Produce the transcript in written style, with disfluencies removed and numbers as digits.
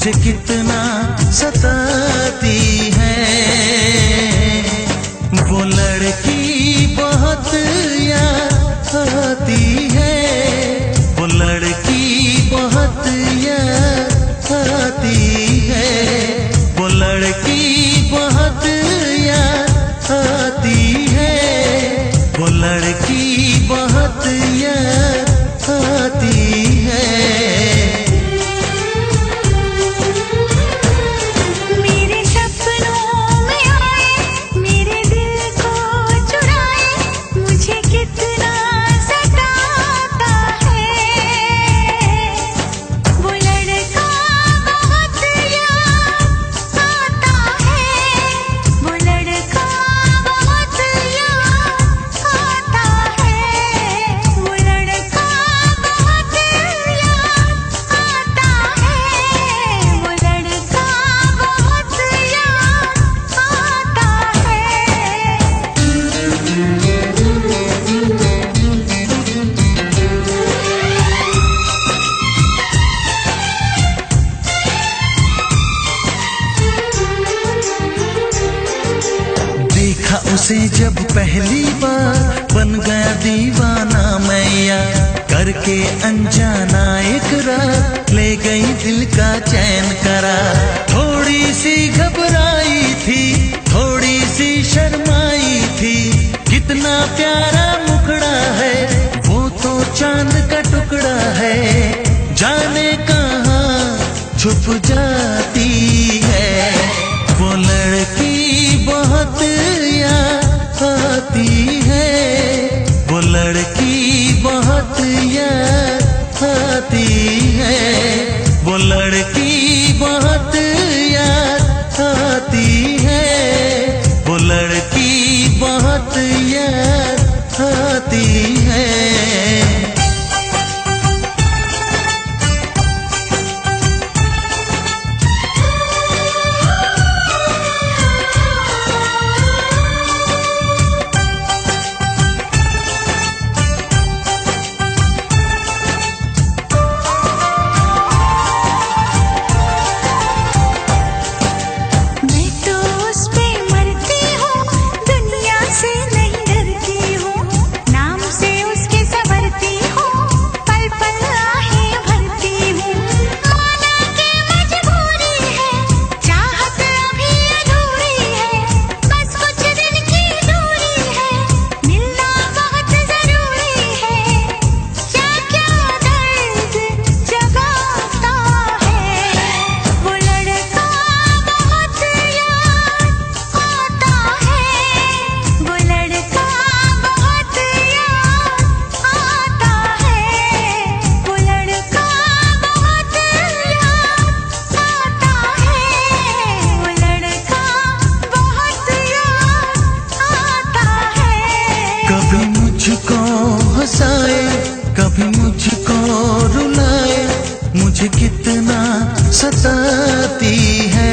मुझे कितना सताती है। वो लड़की बहुत याद आती है, वो लड़की बहुत याद आती है, वो लड़की बहुत याद आती है, वो लड़की बहुत याद आती है। उसे जब पहली बार बन गया दीवाना मैया, करके अनजाना इकरार ले गई दिल का चैन करा। थोड़ी सी घबराई थी, थोड़ी सी शर्माई थी, कितना प्यारा मुखड़ा है, वो तो चांद का टुकड़ा है, जाने कहाँ छुप जाती है। वो लड़की बहुत याद आती है, वो लड़की बहुत याद आती है, वो लड़की बहुत याद आती है, वो लड़की बहुत याद आती है। कभी मुझको रुलाए, मुझे कितना सताती है।